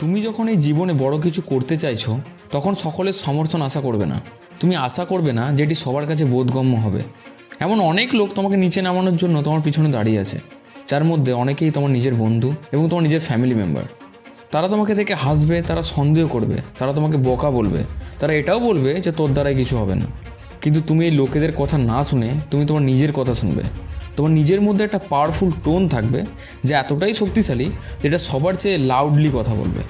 তুমি যখন এই জীবনে বড় কিছু করতে চাইছো তখন সকলের সমর্থন আশা করবে না। তুমি আশা করবে না যেটি সবার কাছে বোধগম্য হবে। এমন অনেক লোক তোমাকে নিচে নামানোর জন্য তোমার পিছনে দাঁড়িয়ে আছে, যার মধ্যে অনেকেই তোমার নিজের বন্ধু এবং তোমার নিজের ফ্যামিলি মেম্বার। তারা তোমাকে দেখে হাসবে, তারা সন্দেহ করবে, তারা তোমাকে বোকা বলবে, তারা এটাও বলবে যে তোর দ্বারাই কিছু হবে না। কিন্তু তুমি এই লোকেদের কথা না শুনে তুমি তোমার নিজের কথা শুনবে। তোমার নিজের মধ্যে একটা পাওয়ারফুল টোন থাকবে যা এতটাই শক্তিশালী যেটা সবার চেয়ে লাউডলি কথা বলবে।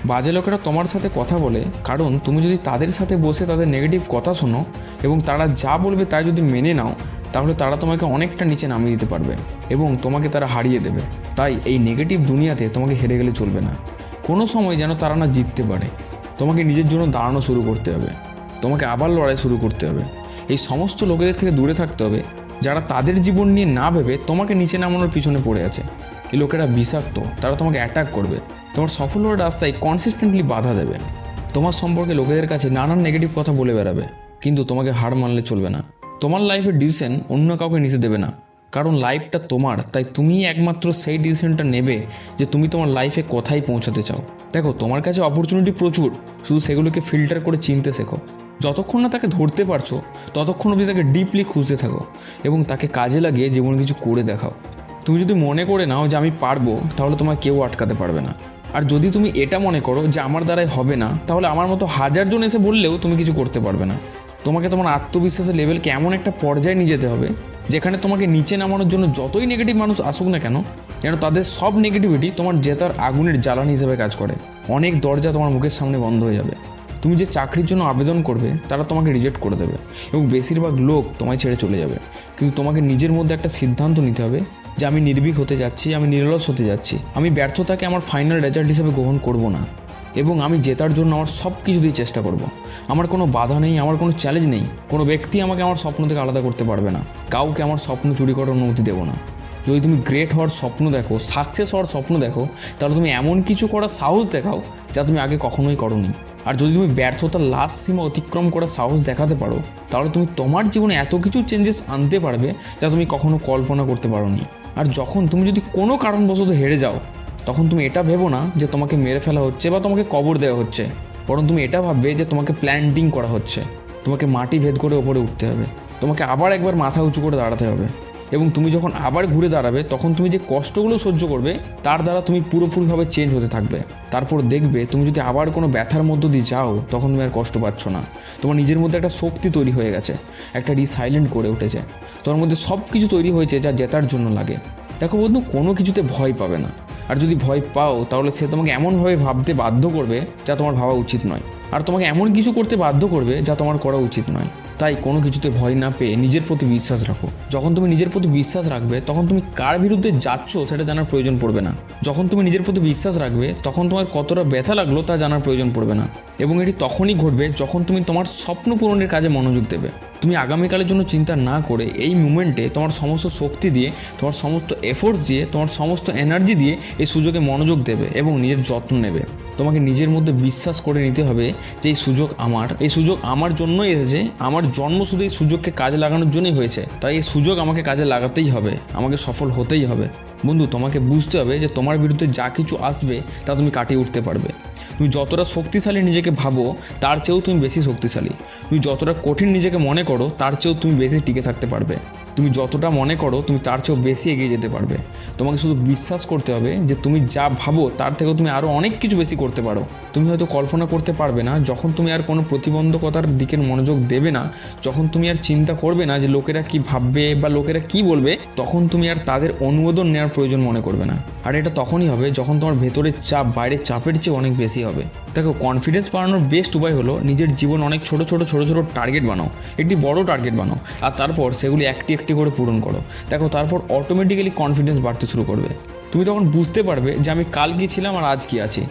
বাজে লোকেরা তোমার সাথে কথা বলে কারণ তুমি যদি তাদের সাথে বসে তাদের নেগেটিভ কথা শোনো এবং তারা যা বলবে তাই যদি মেনে নাও, তাহলে তারা তোমাকে অনেকটা নিচে নামিয়ে দিতে পারবে এবং তোমাকে তারা হারিয়ে দেবে। তাই এই নেগেটিভ দুনিয়াতে তোমাকে হেরে গেলে চলবে না। কোনো সময় যেন তারা না জিততে পারে। তোমাকে নিজের জন্য দাঁড়ানো শুরু করতে হবে, তোমাকে আবার লড়াই শুরু করতে হবে। এই সমস্ত লোকেদের থেকে দূরে থাকতে হবে যারা তাদের জীবন নিয়ে না ভেবে তোমাকে নিচে নামানোর পিছনে পড়ে আছে। এই লোকেরা বিষাক্ত, তারা তোমাকে অ্যাটাক করবে, তোমার সফল হওয়ার রাস্তায় কনসিস্টেন্টলি বাধা দেবে। তোমার সম্পর্কে লোকেদের কাছে নানান নেগেটিভ কথা বলে বেড়াবে, কিন্তু তোমাকে হার মানলে চলবে না। তোমার লাইফের ডিসিশন অন্য কাউকে নিতে দেবে না, কারণ লাইফটা তোমার। তাই তুমিই একমাত্র সেই ডিসিশনটা নেবে যে তুমি তোমার লাইফে কোথায় পৌঁছাতে চাও। দেখো, তোমার কাছে অপরচুনিটি প্রচুর, শুধু সেগুলোকে ফিল্টার করে চিনতে শেখো। যতক্ষণ না তাকে ধরতে পারছো ততক্ষণ অবধি তাকে ডিপলি খুঁজতে থাকো এবং তাকে কাজে লাগিয়ে জীবনে কিছু করে দেখাও। তুমি যদি মনে করে নাও যে আমি পারবো, তাহলে তোমায় কেউ আটকাতে পারবে না। আর যদি তুমি এটা মনে করো যে আমার দ্বারাই হবে না, তাহলে আমার মতো 1000 জন এসে বললেও তুমি কিছু করতে পারবে না। তোমাকে তোমার আত্মবিশ্বাসের লেভেলকে এমন একটা পর্যায়ে নিয়ে যেতে হবে যেখানে তোমাকে নিচে নামানোর জন্য যতই নেগেটিভ মানুষ আসুক না কেন, যেন তাদের সব নেগেটিভিটি তোমার জেতার আগুনের জ্বালানি হিসেবে কাজ করে। অনেক দরজা তোমার মুখের সামনে বন্ধ হয়ে যাবে। তুমি যে চাকরির জন্য আবেদন করবে তারা তোমাকে রিজেক্ট করে দেবে এবং বেশিরভাগ লোক তোমায় ছেড়ে চলে যাবে। কিন্তু তোমাকে নিজের মধ্যে একটা সিদ্ধান্ত নিতে হবে যে আমি নির্ভীক হতে যাচ্ছি, আমি নিরলস হতে যাচ্ছি। আমি ব্যর্থতাকে আমার ফাইনাল রেজাল্ট হিসেবে গ্রহণ করব না এবং আমি জেতার জন্য আমার সব কিছু দিয়ে চেষ্টা করব। আমার কোনো বাধা নেই, আমার কোনো চ্যালেঞ্জ নেই। কোনো ব্যক্তি আমাকে আমার স্বপ্ন থেকে আলাদা করতে পারবে না। কাউকে আমার স্বপ্ন চুরি করার অনুমতি দেবো না। যদি তুমি গ্রেট হওয়ার স্বপ্ন দেখো, সাকসেস হওয়ার স্বপ্ন দেখো, তাহলে তুমি এমন কিছু করার সাহস দেখাও যা তুমি আগে কখনোই করোনি। আর যদি তুমি ব্যর্থতার লাস্ট সীমা অতিক্রম করার সাহস দেখাতে পারো, তাহলে তুমি তোমার জীবনে এত কিছু চেঞ্জেস আনতে পারবে যা তুমি কখনো কল্পনা করতে পারোনি। আর যখন তুমি যদি কোনো কারণবশত হেরে যাও, তখন তুমি এটা ভেবো না যে তোমাকে মেরে ফেলা হচ্ছে বা তোমাকে কবর দেওয়া হচ্ছে, বরং তুমি এটা ভাববে যে তোমাকে প্ল্যান্টিং করা হচ্ছে। তোমাকে মাটি ভেদ করে ওপরে উঠতে হবে, তোমাকে আবার একবার মাথা উঁচু করে দাঁড়াতে হবে এবং তুমি যখন আবার ঘুরে দাঁড়াবে তখন তুমি যে কষ্টগুলো সহ্য করবে তার দ্বারা তুমি পুরোপুরিভাবে চেঞ্জ হতে থাকবে। তারপর দেখবে তুমি যদি আবার কোনো ব্যথার মধ্য দিয়ে যাও, তখন তুমি আর কষ্ট পাচ্ছ না। তোমার নিজের মধ্যে একটা শক্তি তৈরি হয়ে গেছে, একটা রিসাইলেন্ট করে উঠেছে। তোমার মধ্যে সব কিছু তৈরি হয়েছে যা জেতার জন্য লাগে। দেখো বন্ধু, কোনো কিছুতে ভয় পাবে না। আর যদি ভয় পাও তাহলে সে তোমাকে এমনভাবে ভাবতে বাধ্য করবে যা তোমার ভাবা উচিত নয়, আর তোমাকে এমন কিছু করতে বাধ্য করবে যা তোমার করা উচিত নয়। তাই কোনো কিছুতে ভয় না পেয়ে নিজের প্রতি বিশ্বাস রাখো। যখন তুমি নিজের প্রতি বিশ্বাস রাখবে তখন তুমি কার বিরুদ্ধে যাচ্ছ সেটা জানার প্রয়োজন পড়বে না। যখন তুমি নিজের প্রতি বিশ্বাস রাখবে তখন তোমার কতটা ব্যথা লাগলো তা জানার প্রয়োজন পড়বে না। এবং এটি তখনই ঘটবে যখন তুমি তোমার স্বপ্ন পূরণের কাজে মনোযোগ দেবে। তুমি আগামীকালের জন্য চিন্তা না করে এই মুমেন্টে তোমার সমস্ত শক্তি দিয়ে, তোমার সমস্ত এফোর্টস দিয়ে, তোমার সমস্ত এনার্জি দিয়ে এই সুযোগে মনোযোগ দেবে এবং নিজের যত্ন নেবে। তোমাকে নিজের মধ্যে বিশ্বাস করে নিতে হবে যে এই সুযোগ আমার জন্যই এসেছে। আমার জন্ম শুধু এই সুযোগকে কাজে লাগানোর জন্যই হয়েছে। তাই এই সুযোগ আমাকে কাজে লাগাতেই হবে, আমাকে সফল হতেই হবে। বন্ধু, তোমাকে বুঝতে হবে যে তোমার বিরুদ্ধে যা কিছু আসবে তা তুমি কাটিয়ে উঠতে পারবে। তুমি যতটা শক্তিশালী নিজেকে ভাবো তার চেয়েও তুমি বেশি শক্তিশালী। তুমি যতটা কঠিন নিজেকে মনে করো তার চেয়েও তুমি বেশি টিকে থাকতে পারবে। তুমি যতটা মনে করো তুমি তার চেয়েও বেশি এগিয়ে যেতে পারবে। তোমাকে শুধু বিশ্বাস করতে হবে যে তুমি যা ভাবো তার থেকেও তুমি আরও অনেক কিছু বেশি করতে পারো। তুমি হয়তো কল্পনা করতে পারবে না যখন তুমি আর কোনো প্রতিবন্ধকতার দিকে মনোযোগ দেবে না, যখন তুমি আর চিন্তা করবে না যে লোকেরা কি ভাববে বা লোকেরা কি বলবে, তখন তুমি আর তাদের অনুমোদন নেওয়ার প্রয়োজন মনে করবে না। আর এটা তখনই হবে যখন তোমার ভেতরের চাপ বাইরের চাপের চেয়ে অনেক বেশি হবে। দেখো, কনফিডেন্স বাড়ানোর বেস্ট উপায় হলো নিজের জীবন অনেক ছোট ছোট টার্গেট বানাও। একটি বড় টার্গেট বানাও আর তারপর সেগুলি একটি একটি করে পূরণ করো। দেখো, তারপর অটোমেটিক্যালি কনফিডেন্স বাড়তে শুরু করবে। তুমি তখন বুঝতে পারবে যে আমি কাল কী ছিলাম আর আজ কী আছি।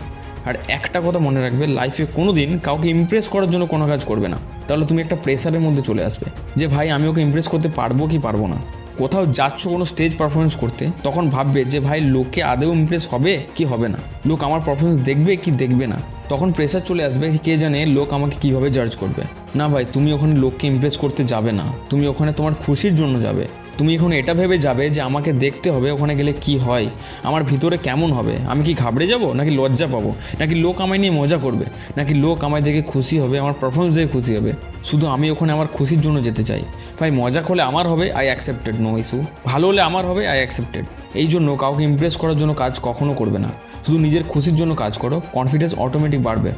আর একটা কথা মনে রাখবে, লাইফে কোনো দিন কাউকে ইমপ্রেস করার জন্য কোনো কাজ করবে না। তাহলে তুমি একটা প্রেসারের মধ্যে চলে আসবে যে ভাই আমি ওকে ইমপ্রেস করতে পারবো কি পারবো না। কোথাও যাচ্ছ কোনো স্টেজ পারফরমেন্স করতে, তখন ভাববে যে ভাই লোকে আদৌ ইমপ্রেস হবে কি হবে না, লোক আমার পারফরমেন্স দেখবে কি দেখবে না। তখন প্রেসার চলে আসবে যে কে জানে লোক আমাকে কিভাবে জাজ করবে। না ভাই, তুমি ওখানে লোককে ইমপ্রেস করতে যাবে না, তুমি ওখানে তোমার খুশির জন্য যাবে। তুমি এখন এটা ভেবে যাবে যে আমাকে দেখতে হবে ওখানে গেলে কি হয়, আমার ভিতরে কেমন হবে, আমি কি ঘাবড়ে যাব, নাকি লজ্জা পাবো, নাকি লোক আমায় নিয়ে মজা করবে, নাকি লোক আমায় দেখে খুশি হবে, আমার পারফরমেন্স দেখে খুশি হবে। শুধু আমি ওখানে আমার খুশির জন্য যেতে চাই। ভাই মজা হলে আমার হবে, আই অ্যাকসেপ্টেড, নো ইস্যু। ভালো হলে আমার হবে, আই অ্যাকসেপ্টেড। এই জন্য কাউকে ইমপ্রেস করার জন্য কাজ কখনো করবে না, শুধু নিজের খুশির জন্য কাজ করো, কনফিডেন্স অটোমেটিক বাড়বে।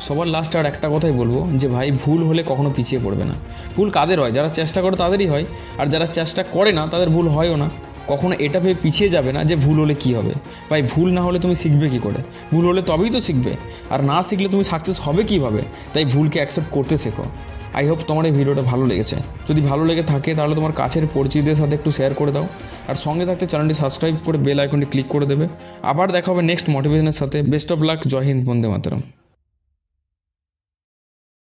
সবার লাস্টে আর একটা কথাই বলবো যে ভাই ভুল হলে কখনো পিছিয়ে পড়বে না। ভুল কাদের হয়? যারা চেষ্টা করে তাদেরই হয়, আর যারা চেষ্টা করে না তাদের ভুল হয়ও না। কখনো এটা ভেবে পিছিয়ে যাবে না যে ভুল হলে কী হবে। ভাই ভুল না হলে তুমি শিখবে কী করে? ভুল হলে তবেই তো শিখবে, আর না শিখলে তুমি সাকসেস হবে কীভাবে? তাই ভুলকে অ্যাকসেপ্ট করতে শেখো। আই হোপ তোমার এই ভিডিওটা ভালো লেগেছে। যদি ভালো লেগে থাকে তাহলে তোমার কাছের পরিচিতদের সাথে একটু শেয়ার করে দাও, আর সঙ্গে থাকতে চ্যানেলটি সাবস্ক্রাইব করে বেল আইকনটি ক্লিক করে দেবে। আবার দেখা হবে নেক্সট মোটিভেশনের সাথে। Best of luck. জয় হিন্দ, বন্দে মাতরম।